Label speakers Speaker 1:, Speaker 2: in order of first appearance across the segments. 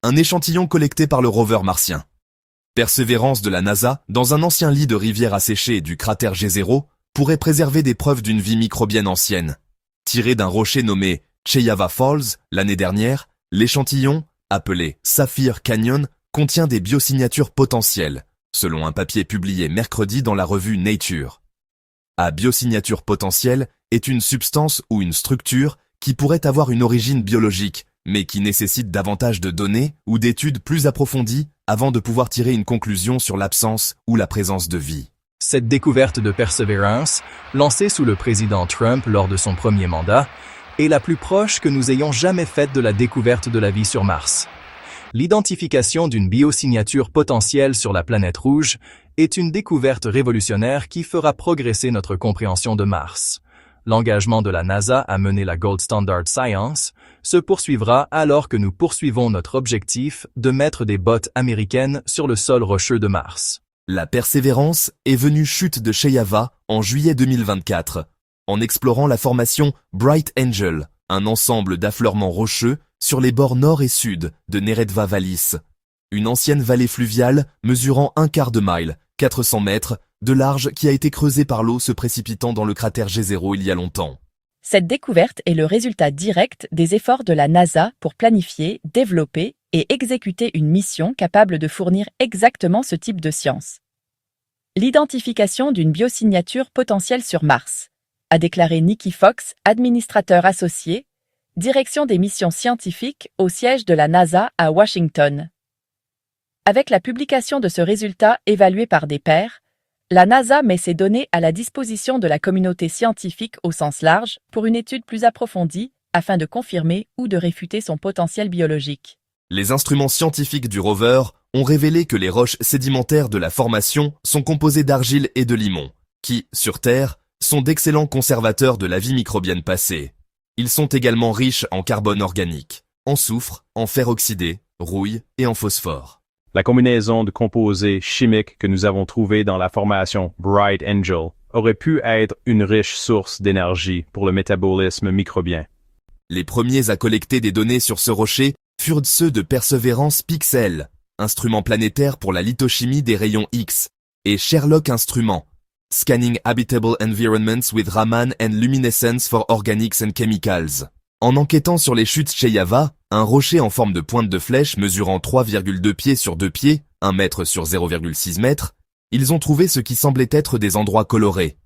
Speaker 1: un échantillon collecté par le rover martien. Persévérance de la NASA, dans un ancien lit de rivière asséchée du cratère G0, pourrait préserver des preuves d'une vie microbienne ancienne. Tiré d'un rocher nommé Cheyava Falls l'année dernière, l'échantillon, appelé Sapphire Canyon, contient des biosignatures potentielles, selon un papier publié mercredi dans la revue Nature. À biosignature potentielle est une substance ou une structure qui pourrait avoir une origine biologique, mais qui nécessite davantage de données ou d'études plus approfondies avant de pouvoir tirer une conclusion sur l'absence ou la présence de vie.
Speaker 2: Cette découverte de Perseverance, lancée sous le président Trump lors de son premier mandat, est la plus proche que nous ayons jamais faite de la découverte de la vie sur Mars. L'identification d'une biosignature potentielle sur la planète rouge est une découverte révolutionnaire qui fera progresser notre compréhension de Mars. L'engagement de la NASA à mener la Gold Standard Science se poursuivra alors que nous poursuivons notre objectif de mettre des bottes américaines sur le sol rocheux de Mars.
Speaker 1: La Persévérance est venue chute de Cheyava en juillet 2024, en explorant la formation Bright Angel, un ensemble d'affleurements rocheux sur les bords nord et sud de Neretva Vallis, une ancienne vallée fluviale mesurant un quart de mile, 400 mètres, de large qui a été creusée par l'eau se précipitant dans le cratère G0 il y a longtemps.
Speaker 3: Cette découverte est le résultat direct des efforts de la NASA pour planifier, développer et exécuter une mission capable de fournir exactement ce type de science. L'identification d'une biosignature potentielle sur Mars, a déclaré Nikki Fox, administrateur associé, direction des missions scientifiques au siège de la NASA à Washington. Avec la publication de ce résultat évalué par des pairs, la NASA met ces données à la disposition de la communauté scientifique au sens large pour une étude plus approfondie afin de confirmer ou de réfuter son potentiel biologique.
Speaker 1: Les instruments scientifiques du rover ont révélé que les roches sédimentaires de la formation sont composées d'argile et de limon, qui, sur Terre, sont d'excellents conservateurs de la vie microbienne passée. Ils sont également riches en carbone organique, en soufre, en fer oxydé, rouille et en phosphore.
Speaker 4: La combinaison de composés chimiques que nous avons trouvés dans la formation Bright Angel aurait pu être une riche source d'énergie pour le métabolisme microbien.
Speaker 1: Les premiers à collecter des données sur ce rocher furent ceux de Perseverance Pixel, instrument planétaire pour la lithochimie des rayons X, et Sherlock Instruments, Scanning Habitable Environments with Raman and Luminescence for Organics and Chemicals. En enquêtant sur les chutes Cheyava, un rocher en forme de pointe de flèche mesurant 3,2 pieds sur 2 pieds, 1 mètre sur 0,6 mètres, ils ont trouvé ce qui semblait être des endroits colorés.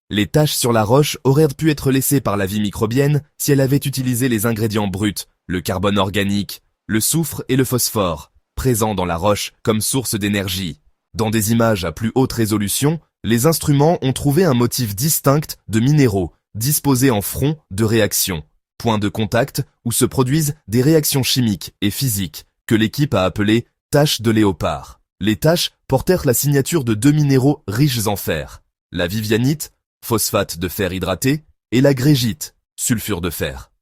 Speaker 1: Les taches sur la roche auraient pu être laissées par la vie microbienne si elle avait utilisé les ingrédients bruts, le carbone organique, le soufre et le phosphore, présents dans la roche comme source d'énergie. Dans des images à plus haute résolution, les instruments ont trouvé un motif distinct de minéraux, disposés en front de réaction, point de contact où se produisent des réactions chimiques et physiques que l'équipe a appelées taches de léopard. Les taches portèrent la signature de 2 minéraux riches en fer, la vivianite, phosphate de fer hydraté, et la grégite, sulfure de fer.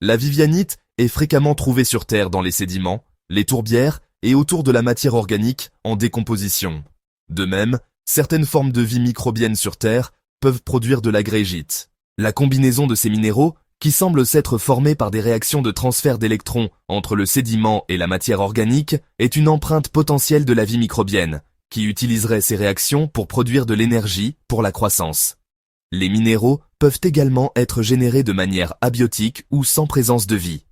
Speaker 1: La vivianite est fréquemment trouvée sur Terre dans les sédiments, les tourbières et autour de la matière organique en décomposition. De même, certaines formes de vie microbienne sur Terre peuvent produire de la grégite. La combinaison de ces minéraux, qui semblent s'être formés par des réactions de transfert d'électrons entre le sédiment et la matière organique, est une empreinte potentielle de la vie microbienne, qui utiliserait ces réactions pour produire de l'énergie pour la croissance. Les minéraux peuvent également être générés de manière abiotique ou sans présence de vie.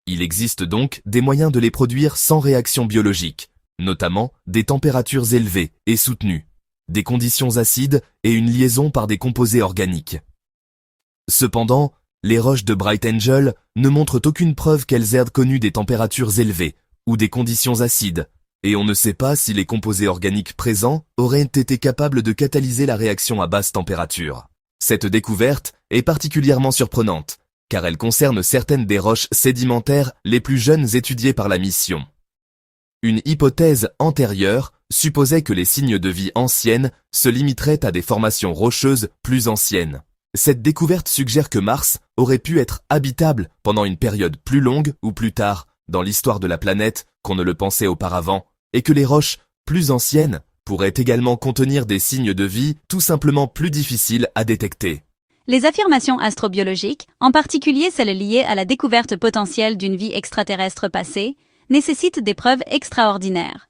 Speaker 1: Il existe donc des moyens de les produire sans réaction biologique, notamment des températures élevées et soutenues, des conditions acides et une liaison par des composés organiques. Cependant, les roches de Bright Angel ne montrent aucune preuve qu'elles aient connu des températures élevées ou des conditions acides, et on ne sait pas si les composés organiques présents auraient été capables de catalyser la réaction à basse température. Cette découverte est particulièrement surprenante, car elle concerne certaines des roches sédimentaires les plus jeunes étudiées par la mission. Une hypothèse antérieure supposait que les signes de vie anciennes se limiteraient à des formations rocheuses plus anciennes. Cette découverte suggère que Mars aurait pu être habitable pendant une période plus longue ou plus tard dans l'histoire de la planète qu'on ne le pensait auparavant, et que les roches plus anciennes pourraient également contenir des signes de vie tout simplement plus difficiles à détecter.
Speaker 5: Les affirmations astrobiologiques, en particulier celles liées à la découverte potentielle d'une vie extraterrestre passée, nécessite des preuves extraordinaires.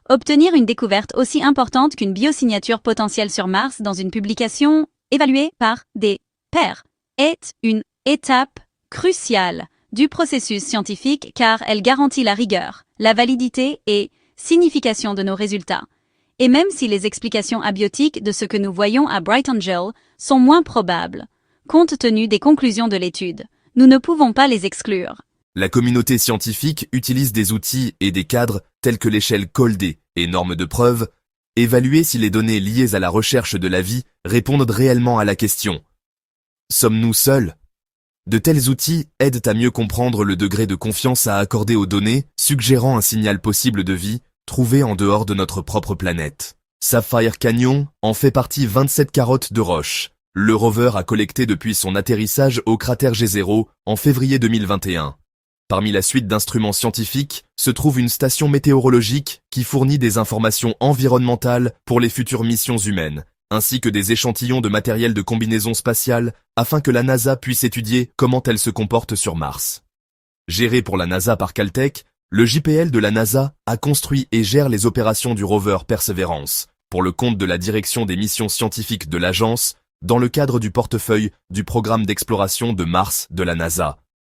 Speaker 5: Obtenir une découverte aussi importante qu'une biosignature potentielle sur Mars dans une publication évaluée par des pairs est une étape cruciale du processus scientifique car elle garantit la rigueur, la validité et signification de nos résultats. Et même si les explications abiotiques de ce que nous voyons à Bright Angel sont moins probables, compte tenu des conclusions de l'étude, nous ne pouvons pas les exclure.
Speaker 1: La communauté scientifique utilise des outils et des cadres tels que l'échelle Coldé et normes de preuve, évaluer si les données liées à la recherche de la vie répondent réellement à la question. Sommes-nous seuls? De tels outils aident à mieux comprendre le degré de confiance à accorder aux données, suggérant un signal possible de vie trouvé en dehors de notre propre planète. Sapphire Canyon en fait partie 27 carottes de roche. Le rover a collecté depuis son atterrissage au cratère G0 en février 2021. Parmi la suite d'instruments scientifiques se trouve une station météorologique qui fournit des informations environnementales pour les futures missions humaines, ainsi que des échantillons de matériel de combinaison spatiale afin que la NASA puisse étudier comment elle se comporte sur Mars. Géré pour la NASA par Caltech, le JPL de la NASA a construit et gère les opérations du rover Perseverance, pour le compte de la direction des missions scientifiques de l'agence, dans le cadre du portefeuille du programme d'exploration de Mars de la NASA.